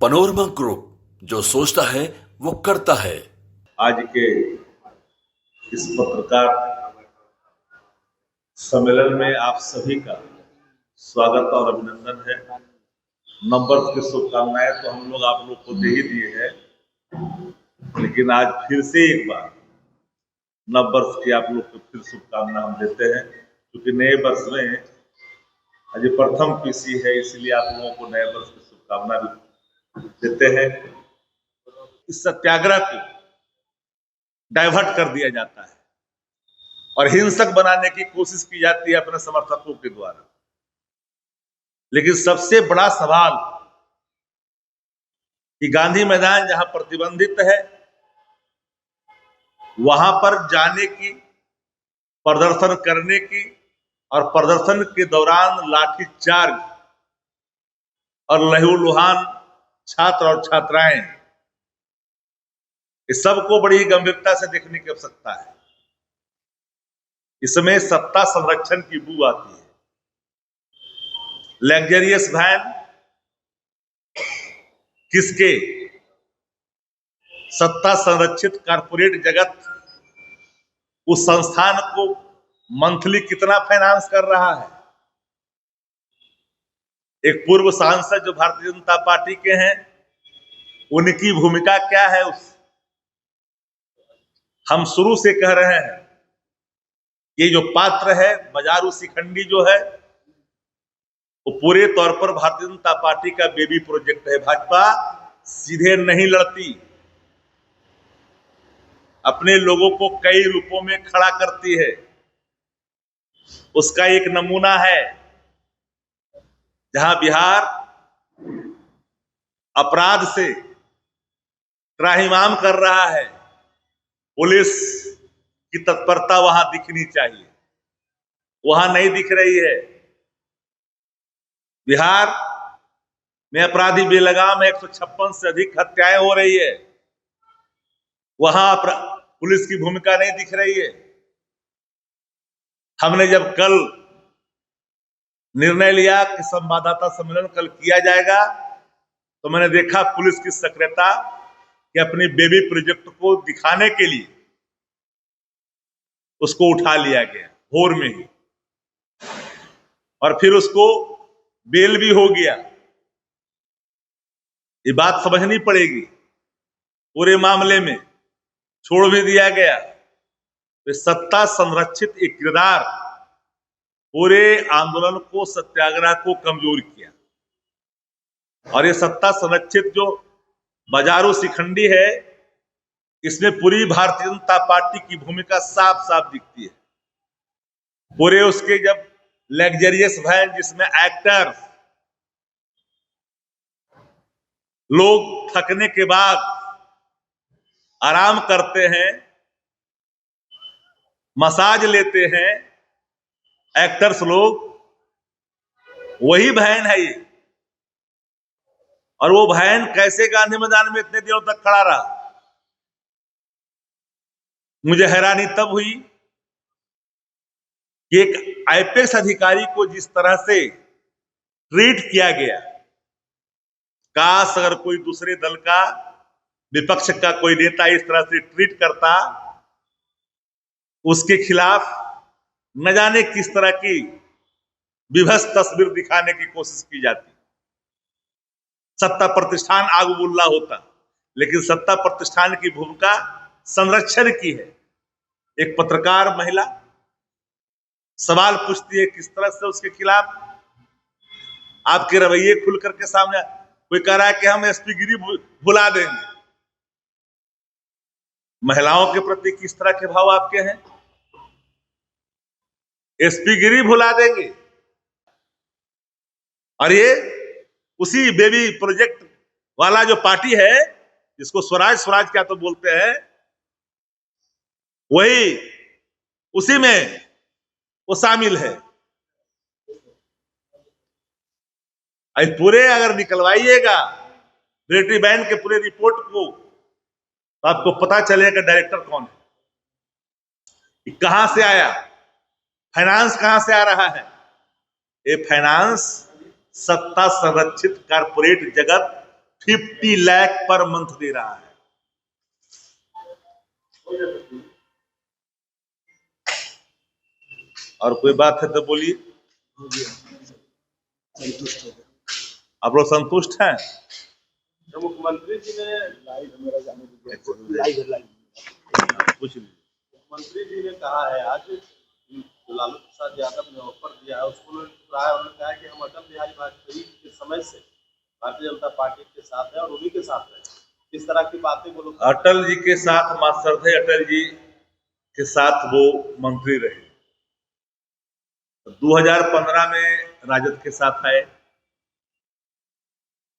Panorama group, जो सोचता है वो करता है। आज के इस पत्रकार सम्मेलन में आप सभी का स्वागत और अभिनंदन है। नववर्ष की शुभकामनाएं तो हम लोग आप लोग को दे ही दिए हैं, लेकिन आज फिर से एक बार नववर्ष की आप लोग को फिर शुभकामना हम देते हैं, क्योंकि नए वर्ष में आज प्रथम पीसी है, इसलिए आप लोगों को नए वर्ष की शुभकामना भी देते हैं। इस सत्याग्रह को डाइवर्ट कर दिया जाता है और हिंसक बनाने की कोशिश की जाती है अपने समर्थकों के द्वारा, लेकिन सबसे बड़ा सवाल कि गांधी मैदान जहां प्रतिबंधित है वहां पर जाने की, प्रदर्शन करने की और प्रदर्शन के दौरान लाठीचार्ज और लहूलुहान छात्र और छात्राएं, इस सबको बड़ी गंभीरता से देखने की आवश्यकता है। इसमें सत्ता संरक्षण की बू आती है। लग्जरियस वैन किसके? सत्ता संरक्षित कारपोरेट जगत उस संस्थान को मंथली कितना फाइनेंस कर रहा है? एक पूर्व सांसद जो भारतीय जनता पार्टी के हैं, उनकी भूमिका क्या है? हम शुरू से कह रहे हैं, ये जो पात्र है बाजारू शिखंडी जो है, वो पूरे तौर पर भारतीय जनता पार्टी का बेबी प्रोजेक्ट है। भाजपा सीधे नहीं लड़ती, अपने लोगों को कई रूपों में खड़ा करती है। उसका एक नमूना है जहां बिहार अपराध से त्राहिमाम कर रहा है, पुलिस की तत्परता वहां दिखनी चाहिए, वहां नहीं दिख रही है। बिहार में अपराधी बेलगाम 156 से अधिक हत्याएं हो रही है, वहां पुलिस की भूमिका नहीं दिख रही है। हमने जब कल निर्णय लिया कि संवाददाता सम्मेलन कल किया जाएगा, तो मैंने देखा पुलिस की सक्रियता कि अपनी बेबी प्रोजेक्ट को दिखाने के लिए उसको उठा लिया गया भोर में ही, और फिर उसको बेल भी हो गया। ये बात समझनी पड़ेगी, पूरे मामले में छोड़ भी दिया गया। तो सत्ता संरक्षित एक किरदार पूरे आंदोलन को, सत्याग्रह को कमजोर किया। और ये सत्ता संरक्षित जो बाजारू शिखंडी है, इसमें पूरी भारतीय जनता पार्टी की भूमिका साफ साफ दिखती है। पूरे उसके जब लग्जरियस वैन जिसमें एक्टर लोग थकने के बाद आराम करते हैं, मसाज लेते हैं एक्टर्स लोग, वही वैन है ये। और वो वैन कैसे गांधी मैदान में इतने दिनों तक खड़ा रहा? मुझे हैरानी तब हुई कि एक आईपीएस अधिकारी को जिस तरह से ट्रीट किया गया, काश अगर कोई दूसरे दल का, विपक्ष का कोई नेता इस तरह से ट्रीट करता, उसके खिलाफ न जाने किस तरह की विभत्स तस्वीर दिखाने की कोशिश की जाती। सत्ता प्रतिष्ठान आगबुल्ला होता, लेकिन सत्ता प्रतिष्ठान की भूमिका संरक्षण की है। एक पत्रकार महिला सवाल पूछती है किस तरह से उसके खिलाफ आपके रवैये खुल करके सामने, कोई कह रहा है कि हम एसपी गिरी भुला देंगे। महिलाओं के प्रति किस तरह के भाव आपके हैं? एसपी गिरी भुला देंगे। और ये उसी बेबी प्रोजेक्ट वाला जो पार्टी है, जिसको स्वराज स्वराज क्या तो बोलते हैं, वही उसी में वो शामिल है। पूरे अगर निकलवाइएगा मिलिट्री बैंड के पूरे रिपोर्ट को, तो आपको पता चलेगा डायरेक्टर कौन है, कहां से आया, फाइनेंस कहां से आ रहा है। ये फाइनेंस सत्ता संरक्षित कारपोरेट जगत 50 लाख पर मंथ दे रहा है। और कोई बात है तो बोलिए। आप लोग संतुष्ट हैं? मुख्यमंत्री जी ने कुछ नहीं। मुख्यमंत्री जी ने कहा है आज जो लालू प्रसाद यादव ने ऑफर दिया है उसको उन्होंने ठुकराया। उन्होंने कहा कि हम अटल बिहारी वाजपेयी के समय से भारतीय जनता पार्टी के साथ है और उन्हीं के साथ है। इस तरह की बातें वो लोग अटल जी के साथ मास्टर अटल जी के साथ वो मंत्री रहे। 2015 में राजद के साथ आए,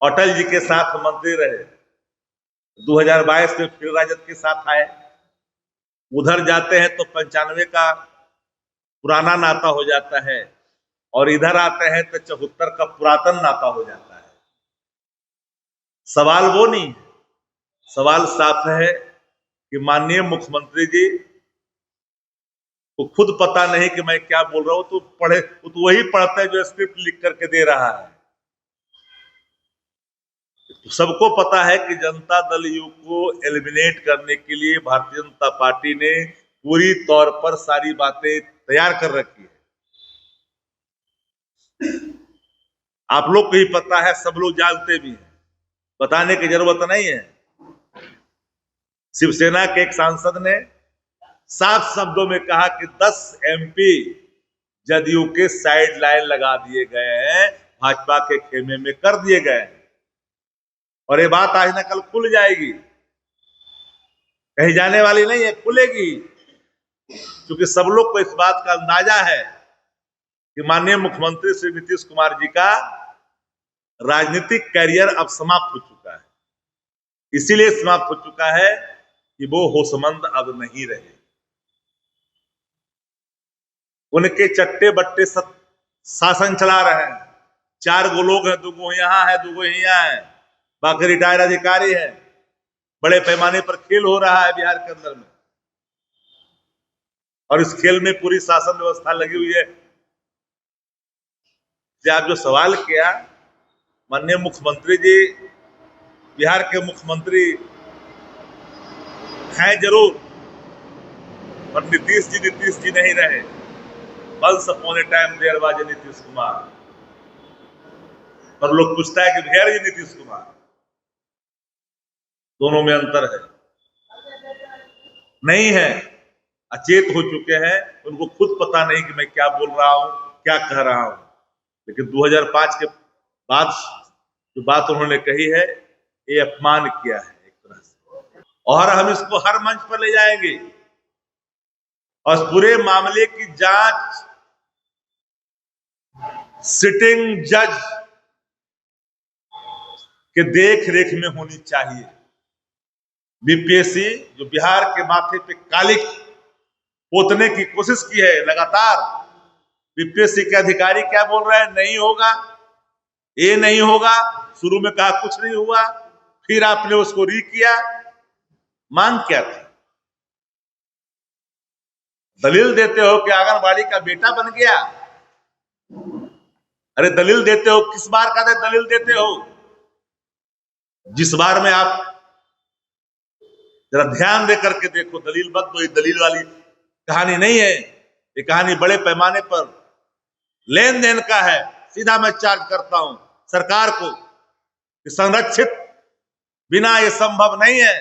अटल जी के साथ मंत्री रहे। 2022 में फिर राजद के साथ आए। उधर जाते हैं तो 95 का पुराना नाता हो जाता है और इधर आते हैं तो 74 का पुरातन नाता हो जाता है। सवाल वो नहीं है, सवाल साफ है कि माननीय मुख्यमंत्री जी को खुद पता नहीं कि मैं क्या बोल रहा हूं, तो वही पढ़ते हैं जो स्क्रिप्ट लिख करके दे रहा है। सबको पता है कि जनता दल यू को एलिमिनेट करने के लिए भारतीय जनता पार्टी ने पूरी तौर पर सारी बातें तैयार कर रखी है। आप लोग को ही पता है, सब लोग जानते भी हैं, बताने की जरूरत नहीं है। शिवसेना के एक सांसद ने साफ शब्दों में कहा कि 10 MP जदयू के साइड लाइन लगा दिए गए हैं, भाजपा के खेमे में कर दिए गए हैं। और ये बात आज न कल खुल जाएगी, कहीं जाने वाली नहीं है, खुलेगी। क्योंकि सब लोग को इस बात का अंदाजा है कि माननीय मुख्यमंत्री श्री नीतीश कुमार जी का राजनीतिक कैरियर अब समाप्त हो चुका है। इसीलिए समाप्त हो चुका है कि वो होशमंद अब नहीं रहे। उनके चट्टे बट्टे शासन चला रहे हैं। 4 गो लोग हैं, 2 गो यहाँ है, 2 गो यहाँ है, बाकी रिटायर्ड अधिकारी है। बड़े पैमाने पर खेल हो रहा है बिहार के अंदर में, और इस खेल में पूरी शासन व्यवस्था लगी हुई है। आप जो सवाल किया, माननीय मुख्यमंत्री जी बिहार के मुख्यमंत्री हैं जरूर, पर नीतीश जी नहीं रहे। Once upon a time there was a Nitish Kumar. पर लोग पूछता है कि भैया ये नीतीश कुमार, दोनों में अंतर है। नहीं है, अचेत हो चुके हैं, उनको खुद पता नहीं कि मैं क्या बोल रहा हूं, क्या कह रहा हूं। लेकिन 2005 के बाद जो बात उन्होंने कही है, ये अपमान किया है एक तरह से, और हम इसको हर मंच पर ले जाएंगे। और इस पूरे मामले की जांच सिटिंग जज के देख रेख में होनी चाहिए। बीपीएससी जो बिहार के माथे पे कालिक पोतने की कोशिश की है लगातार, बीपीएससी के अधिकारी क्या बोल रहे हैं, नहीं होगा, ये नहीं होगा। शुरू में कहा कुछ नहीं हुआ, फिर आपने उसको री किया। मांग क्या थी? दलील देते हो कि आंगनबाड़ी का बेटा बन गया। अरे दलील देते हो, किस बार का दलील देते हो? जिस बार में आप जरा ध्यान दे करके देखो, दलील मत दो। ये दलील वाली कहानी नहीं है, ये कहानी बड़े पैमाने पर लेन देन का है। सीधा मैं चार्ज करता हूं सरकार को कि संरक्षित बिना ये संभव नहीं है।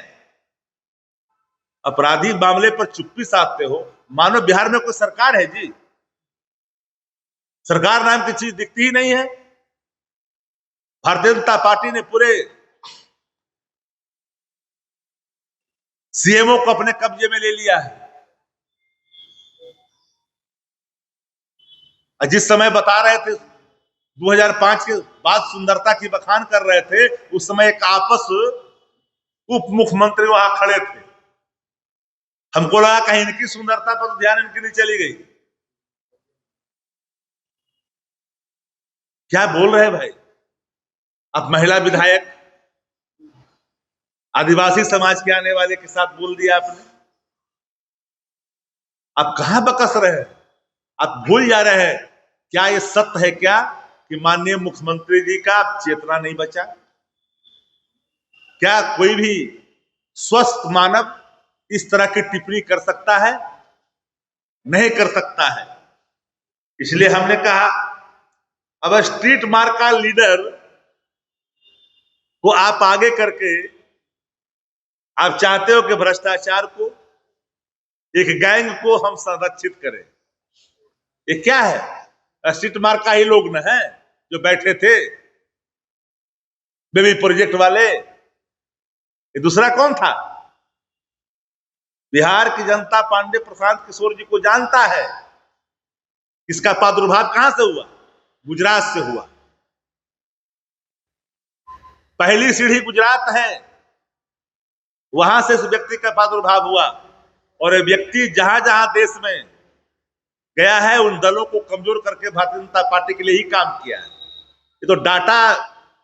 अपराधी मामले पर चुप्पी साधते हो, मानो बिहार में कोई सरकार है जी? सरकार नाम की चीज दिखती ही नहीं है। भारतीय जनता पार्टी ने पूरे सीएमओ को अपने कब्जे में ले लिया है। जिस समय बता रहे थे 2005 के बाद सुंदरता की बखान कर रहे थे, उस समय एक आपस उप मुख्यमंत्री वहां खड़े थे। हमको लगा कहीं इनकी सुंदरता पर ध्यान इनकी नहीं चली गई। क्या बोल रहे भाई? अब महिला विधायक आदिवासी समाज के आने वाले के साथ बोल दिया आपने। आप कहां बकस रहे हैं? आप भूल जा रहे हैं। क्या ये सत्य है क्या कि माननीय मुख्यमंत्री जी का चेतना नहीं बचा? क्या कोई भी स्वस्थ मानव इस तरह की टिप्पणी कर सकता है? नहीं कर सकता है। इसलिए हमने कहा अब स्ट्रीट मार्क का लीडर को आप आगे करके आप चाहते हो कि भ्रष्टाचार को, एक गैंग को हम संरक्षित करें। ये क्या है? स्ट्रीट मार्क का ही लोग न है जो बैठे थे, बेबी प्रोजेक्ट वाले। ये दूसरा कौन था? बिहार की जनता पांडे प्रशांत किशोर जी को जानता है। इसका प्रादुर्भाव कहां से हुआ? गुजरात से हुआ। पहली सीढ़ी गुजरात है, वहां से इस व्यक्ति का प्रादुर्भाव हुआ। और ये व्यक्ति जहां जहां देश में गया है उन दलों को कमजोर करके भारतीय जनता पार्टी के लिए ही काम किया है। ये तो डाटा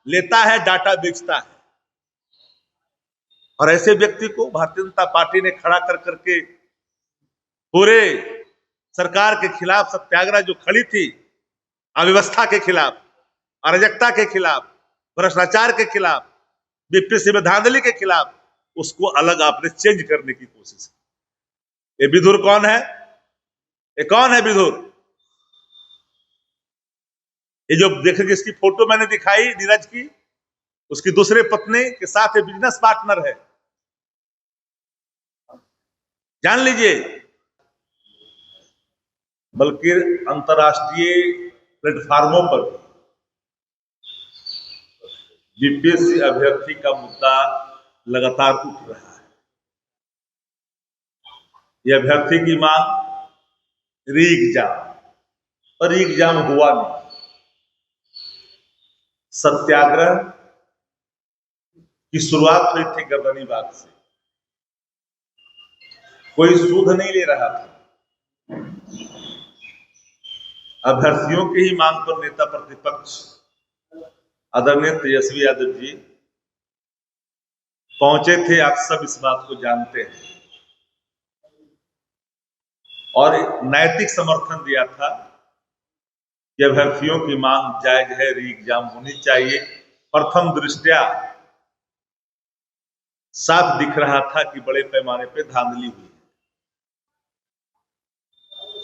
लेता है, डाटा बेचता है। और ऐसे व्यक्ति को भारतीय जनता पार्टी ने खड़ा कर करके पूरे सरकार के खिलाफ सत्याग्रह जो खड़ी थी, अव्यवस्था के खिलाफ, अराजकता के खिलाफ, भ्रष्टाचार के खिलाफ, बीपीएससी में धांधली के खिलाफ, उसको अलग आपने चेंज करने की कोशिश की। ये विधुर कौन है? ये कौन है विधुर? ये जो देखेंगे, इसकी फोटो मैंने दिखाई नीरज की, उसकी दूसरे पत्नी के साथ बिजनेस पार्टनर है। जान लीजिए। बल्कि अंतर्राष्ट्रीय प्लेटफार्मों पर बीपीएससी अभ्यर्थी का मुद्दा लगातार उठ रहा है। यह अभ्यर्थी की मांग री एग्जाम, और री एग्जाम हुआ नहीं। सत्याग्रह की शुरुआत हुई थी गर्दनीबाग से। कोई सूद नहीं ले रहा था। अभ्यर्थियों की ही मांग पर नेता प्रतिपक्ष आदरणीय तेजस्वी यादव जी पहुंचे थे। आप सब इस बात को जानते हैं। और नैतिक समर्थन दिया था कि अभ्यर्थियों की मांग जायज है, री एग्जाम होनी चाहिए। प्रथम दृष्टया साफ दिख रहा था कि बड़े पैमाने पर धांधली हुई।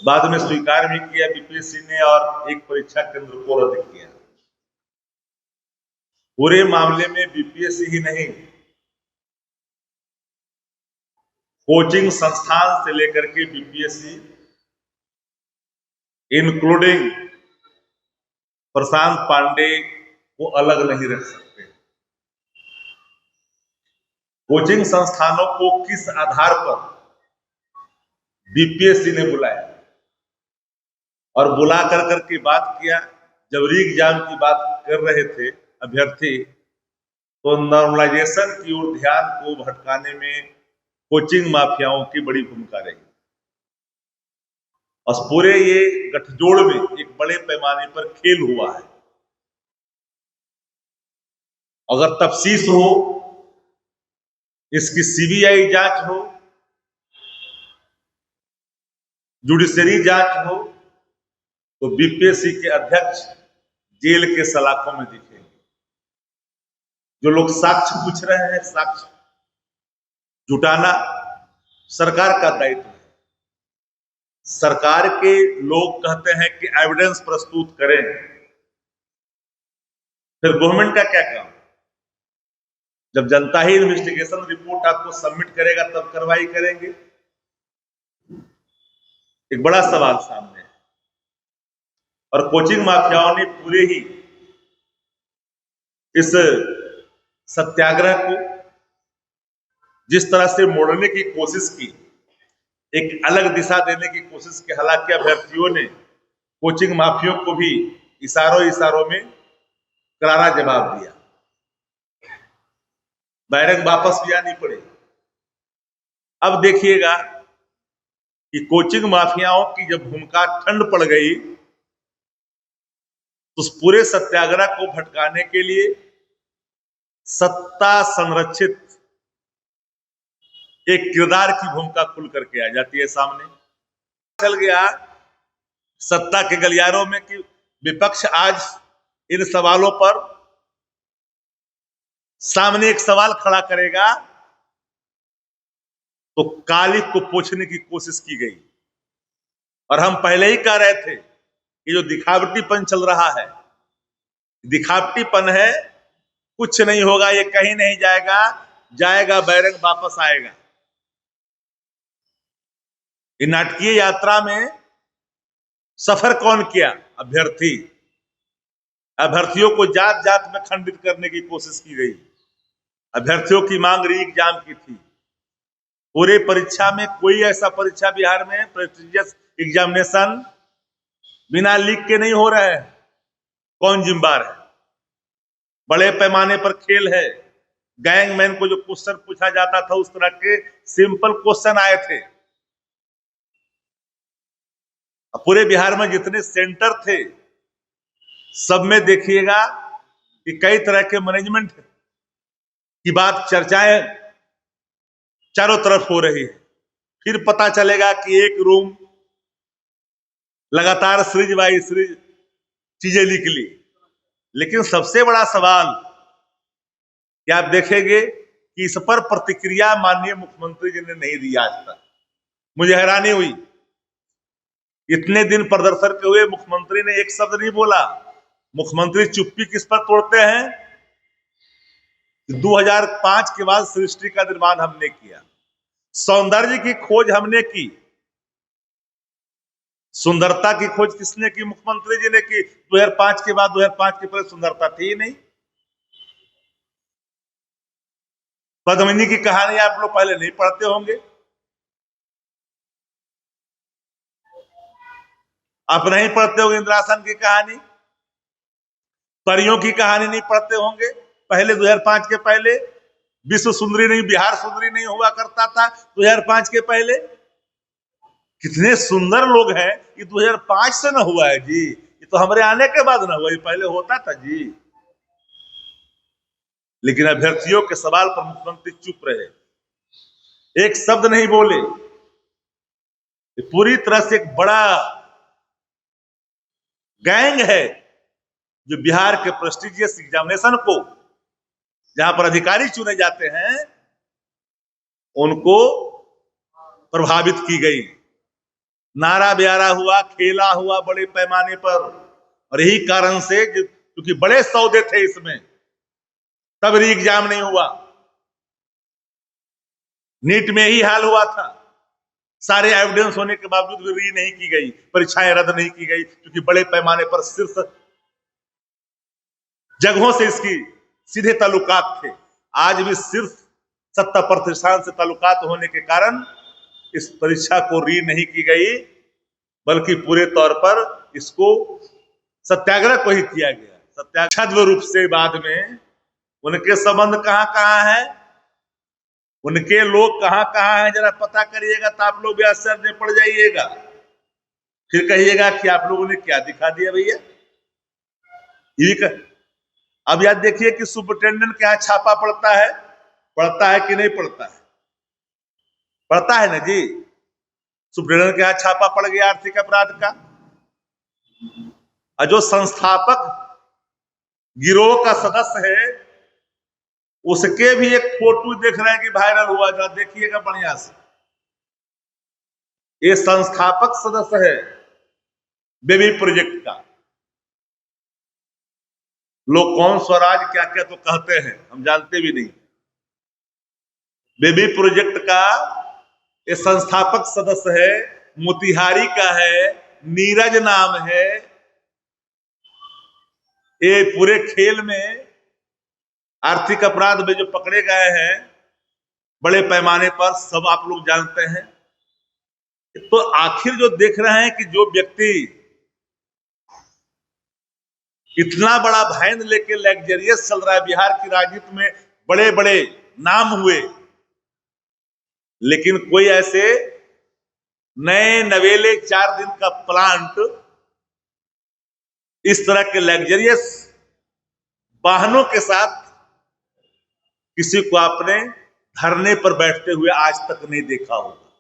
बाद में स्वीकार भी किया बीपीएससी ने और एक परीक्षा केंद्र को रद्द किया। पूरे मामले में बीपीएससी ही नहीं, कोचिंग संस्थान से लेकर के बीपीएससी इंक्लूडिंग प्रशांत पांडे को अलग नहीं रख सकते। कोचिंग संस्थानों को किस आधार पर बीपीएससी ने बुलाया और बुला कर करके बात किया? जब री एग्जाम की बात कर रहे थे अभ्यर्थी, तो नॉर्मलाइजेशन की ओर ध्यान को भटकाने में कोचिंग माफियाओं की बड़ी भूमिका रही। और पूरे ये गठजोड़ में एक बड़े पैमाने पर खेल हुआ है। अगर तफ्तीश हो, इसकी सीबीआई जांच हो, जुडिशरी जांच हो, तो बीपीएससी के अध्यक्ष जेल के सलाखों में दिखेंगे। जो लोग साक्ष्य पूछ रहे हैं, साक्ष्य जुटाना सरकार का दायित्व है। सरकार के लोग कहते हैं कि एविडेंस प्रस्तुत करें, फिर गवर्नमेंट का क्या काम? जब जनता ही इन्वेस्टिगेशन रिपोर्ट आपको सबमिट करेगा तब कार्रवाई करेंगे। एक बड़ा सवाल सामने है। और कोचिंग माफियाओं ने पूरे ही इस सत्याग्रह को जिस तरह से मोड़ने की कोशिश की, एक अलग दिशा देने की कोशिश की। हालांकि अभ्यर्थियों ने कोचिंग माफियों को भी इशारों में करारा जवाब दिया। बैरक वापस भी आनी पड़ी। अब देखिएगा कि कोचिंग माफियाओं की जब भूमिका ठंड पड़ गई, तो उस पूरे सत्याग्रह को भटकाने के लिए सत्ता संरक्षित एक किरदार की भूमिका खुल करके आ जाती है सामने। चल गया सत्ता के गलियारों में कि विपक्ष आज इन सवालों पर सामने एक सवाल खड़ा करेगा तो काली को पोंछने की कोशिश की गई। और हम पहले ही कह रहे थे कि जो दिखावटीपन चल रहा है, दिखावटीपन है, कुछ नहीं होगा, ये कहीं नहीं जाएगा, जाएगा बैरंग वापस आएगा। इस नाटकीय यात्रा में सफर कौन किया? अभ्यर्थी। अभ्यर्थियों को जात जात में खंडित करने की कोशिश की गई। अभ्यर्थियों की मांग री एग्जाम की थी। पूरे परीक्षा में कोई ऐसा परीक्षा बिहार में प्रेस्टिजियस एग्जामिनेशन बिना लीक के नहीं हो रहा है। कौन जिम्मेदार है? बड़े पैमाने पर खेल है। गैंगमैन को जो क्वेश्चन पूछा जाता था उस तरह के सिंपल क्वेश्चन आए थे। पूरे बिहार में जितने सेंटर थे सब में देखिएगा कि कई तरह के मैनेजमेंट की बात, चर्चाएं चारों तरफ हो रही है। फिर पता चलेगा कि एक रूम लगातार सीरीज बाई सीरीज चीजें निकली। लेकिन सबसे बड़ा सवाल कि आप देखेंगे कि इस पर प्रतिक्रिया माननीय मुख्यमंत्री जी ने नहीं दी आज तक। मुझे हैरानी हुई, इतने दिन प्रदर्शन के हुए मुख्यमंत्री ने एक शब्द नहीं बोला। मुख्यमंत्री चुप्पी किस पर तोड़ते हैं? 2005 के बाद सृष्टि का निर्माण हमने किया, सौंदर्य की खोज हमने की। सुंदरता की खोज किसने की? मुख्यमंत्री जी ने की। 2005 के बाद 2005 के पहले सुंदरता थी ही नहीं। पद्मिनी की कहानी आप लोग पहले नहीं पढ़ते होंगे, आप नहीं पढ़ते होंगे। इंद्रासन की कहानी, परियों की कहानी नहीं पढ़ते होंगे पहले। 2005 के पहले विश्व सुंदरी नहीं, बिहार सुंदरी नहीं हुआ करता था 2005 के पहले। कितने सुंदर लोग हैं, ये 2005 से ना हुआ है जी, ये तो हमारे आने के बाद ना हुआ, ये पहले होता था जी। लेकिन अभ्यर्थियों के सवाल पर मुख्यमंत्री चुप रहे, एक शब्द नहीं बोले। ये पूरी तरह से एक बड़ा गैंग है जो बिहार के प्रेस्टिजियस एग्जामिनेशन को, जहां पर अधिकारी चुने जाते हैं, उनको प्रभावित की गई। नारा ब्यारा हुआ, खेला हुआ बड़े पैमाने पर। और यही कारण से क्योंकि बड़े सौदे थे इसमें, तब री एग्जाम नहीं हुआ। नीट में ही हाल हुआ था, सारे एविडेंस होने के बावजूद भी री नहीं की गई, परीक्षाएं रद्द नहीं की गई, क्योंकि बड़े पैमाने पर शीर्ष जगहों से इसकी सीधे ताल्लुकात थे। आज भी शीर्ष 70% से ताल्लुकात होने के कारण इस परीक्षा को री नहीं की गई, बल्कि पूरे तौर पर इसको सत्याग्रह को ही किया गया। सत्याग्रह रूप से बाद में उनके संबंध कहां कहां है, उनके लोग कहां कहां हैं, जरा पता करिएगा तो आप लोग भी आश्चर्य में पड़ जाइएगा। फिर कहिएगा कि आप लोगों ने क्या दिखा दिया भैया। अब याद देखिए कि सुपरिटेंडेंट के यहां छापा पड़ता है कि नहीं पड़ता है? पड़ता है ना जी। सुपरिटेंडेंट के यहां छापा पड़ गया आर्थिक अपराध का। और जो संस्थापक गिरोह का सदस्य है, उसके भी एक फोटो देख रहे हैं कि वायरल हुआ, जरा देखिएगा बढ़िया से। ये संस्थापक सदस्य है बेबी प्रोजेक्ट का। लोग कौन स्वराज क्या क्या तो कहते हैं, हम जानते भी नहीं। बेबी प्रोजेक्ट का ये संस्थापक सदस्य है, मोतिहारी का है, नीरज नाम है। ये पूरे खेल में आर्थिक अपराध में जो पकड़े गए हैं बड़े पैमाने पर, सब आप लोग जानते हैं। तो आखिर जो देख रहे हैं कि जो व्यक्ति इतना बड़ा वैन लेके लग्जरियस चल रहा है, बिहार की राजनीति में बड़े बड़े नाम हुए, लेकिन कोई ऐसे नए नवेले 4 दिन का प्लांट इस तरह के लग्जरियस वाहनों के साथ किसी को आपने धरने पर बैठते हुए आज तक नहीं देखा होगा।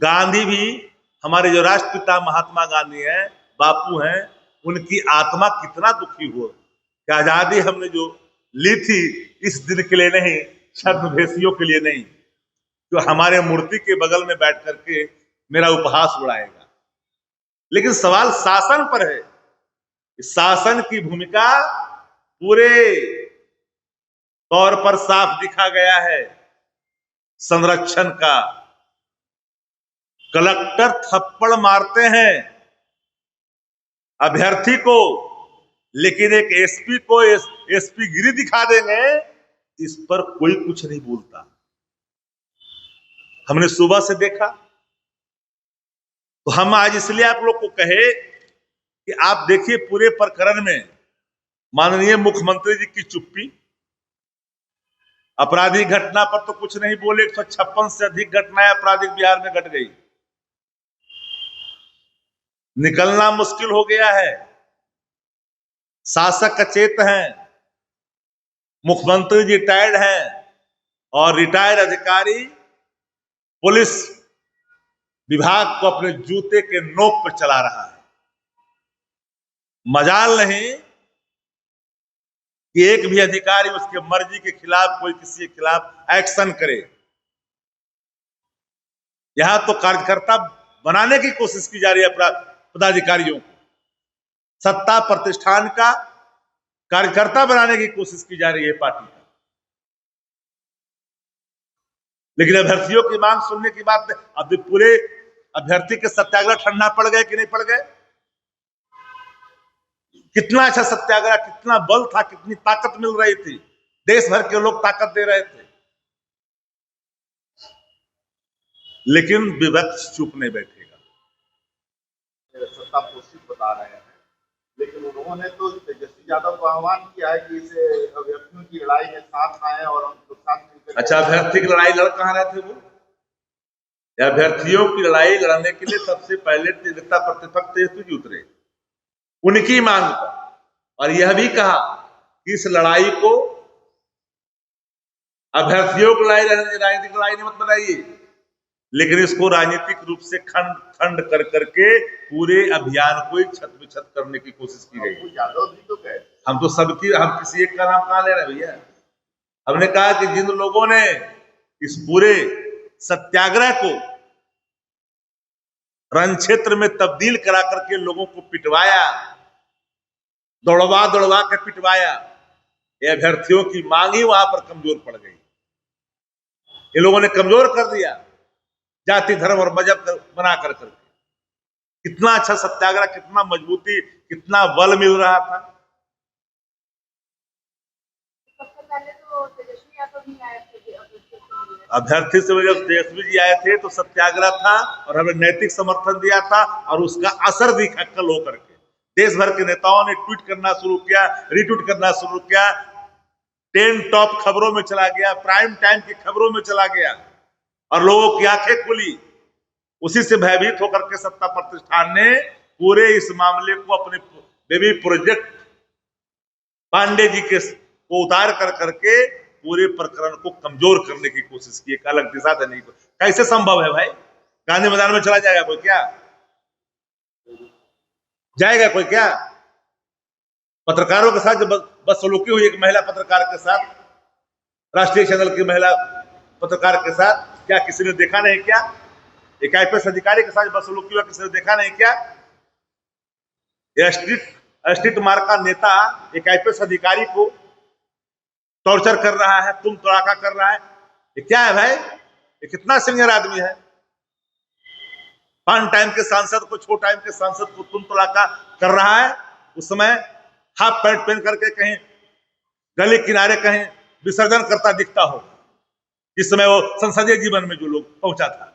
गांधी भी, हमारे जो राष्ट्रपिता महात्मा गांधी हैं, बापू हैं, उनकी आत्मा कितना दुखी हो कि आजादी हमने जो ली थी इस दिन के लिए नहीं, छद्मवेशियों के लिए नहीं, जो हमारे मूर्ति के बगल में बैठ करके मेरा उपहास उड़ाएगा। लेकिन सवाल शासन पर है। शासन की भूमिका पूरे तौर पर साफ दिखा गया है। संरक्षण का कलेक्टर थप्पड़ मारते हैं अभ्यर्थी को, लेकिन एक एसपी को एसपी गिरी दिखा देंगे, इस पर कोई कुछ नहीं बोलता। हमने सुबह से देखा। तो हम आज इसलिए आप लोग को कहे कि आप देखिए पूरे प्रकरण में माननीय मुख्यमंत्री जी की चुप्पी। आपराधिक घटना पर तो कुछ नहीं बोले। 156 से अधिक घटनाएं आपराधिक बिहार में घट गई। निकलना मुश्किल हो गया है। शासक अचेत हैं, मुख्यमंत्री जी रिटायर्ड हैं और रिटायर्ड अधिकारी पुलिस विभाग को अपने जूते के नोक पर चला रहा है। मजाल नहीं कि एक भी अधिकारी उसके मर्जी के खिलाफ कोई किसी के खिलाफ एक्शन करे। यहां तो कार्यकर्ता बनाने की कोशिश की जा रही है पदाधिकारियों को। सत्ता प्रतिष्ठान का कार्यकर्ता बनाने की कोशिश की जा रही है पार्टी का। लेकिन अभ्यर्थियों की मांग सुनने की बात नहीं। अब पूरे अभ्यर्थी के सत्याग्रह ठंडा पड़ गए कि नहीं पड़ गए? कितना अच्छा सत्याग्रह, कितना बल था, कितनी ताकत मिल रही थी। देश भर के लोग ताकत दे रहे थे। लेकिन विपक्ष चुप नहीं बैठेगा। सत्ता पोषित बता रहे हैं, लेकिन उन्होंने तो तेजस्वी यादव को आह्वान किया है कि इसे अभ्यर्थियों की लड़ाई में साथ आए और उनको साथ मिलकर। अच्छा, अभ्यर्थी की लड़ाई लड़ कहां रहे थे वो? अभ्यर्थियों की लड़ाई लड़ने के लिए सबसे पहले नेता प्रतिपक्ष तेजस्वी जी उतरे, उनकी मांग पर, और यह भी कहा कि इस लड़ाई को अभ्यर्थियों की लड़ाई, राजनीतिक लड़ाई नहीं मत बनाइए, लेकिन इसको राजनीतिक रूप से खंड खंड कर करके पूरे अभियान को छत विछत करने की कोशिश की गई। यादव भी तो कहे हम तो सबकी, हम किसी एक का नाम कहां ले रहे हैं भैया? हमने कहा कि जिन लोगों ने इस पूरे सत्याग्रह को रण क्षेत्र में तब्दील करा करके लोगों को पिटवाया, दौड़वा दौड़वा के पिटवाया, ये अभ्यर्थियों की मांग ही वहां पर कमजोर पड़ गई। ये लोगों ने कमजोर कर दिया जाति धर्म और मजहब बना कर करके। कितना अच्छा सत्याग्रह, कितना मजबूती, कितना बल मिल रहा था। सबसे पहले तो तेजस्वी यादव भी आए थे अभ्यर्थी से जब तेजस्वी जी आए थे तो सत्याग्रह था और हमें नैतिक समर्थन दिया था और उसका असर दिखा कल होकर के। देश भर के नेताओं ने ट्वीट करना शुरू किया, रीट्वीट करना शुरू किया, 10 टॉप खबरों में चला गया, प्राइम टाइम की खबरों में चला गया और लोगों की आंखें खुली। उसी से भयभीत होकर के सत्ता प्रतिष्ठान ने पूरे इस मामले को अपने बेबी प्रोजेक्ट पांडे जी के को उतार कर करके पूरे प्रकरण को कमजोर करने की कोशिश की, एक अलग दिशा देने की। कैसे संभव है भाई? गांधी मैदान में चला जाएगा कोई क्या? जाएगा कोई क्या? पत्रकारों के साथ जब बदसलूकी हुई एक महिला पत्रकार के साथ, राष्ट्रीय चैनल की महिला पत्रकार के साथ, क्या किसी ने देखा नहीं क्या? एक आईपीएस अधिकारी के साथ बदसलूकी हुआ, किसी ने देखा नहीं क्या? स्ट्रीट मार्क का नेता एक आईपीएस अधिकारी को टॉर्चर कर रहा है, तुम तड़ाका कर रहा है। ये क्या है भाई? ये कितना सीनियर आदमी है? 5 टाइम के सांसद को, 6 टाइम के सांसद को तुम तड़ाका कर रहा है। उस समय हाफ पैंट पहन करके कहीं गली किनारे कहीं विसर्जन करता दिखता हो, इस समय वो संसदीय जीवन में जो लोग पहुंचा था।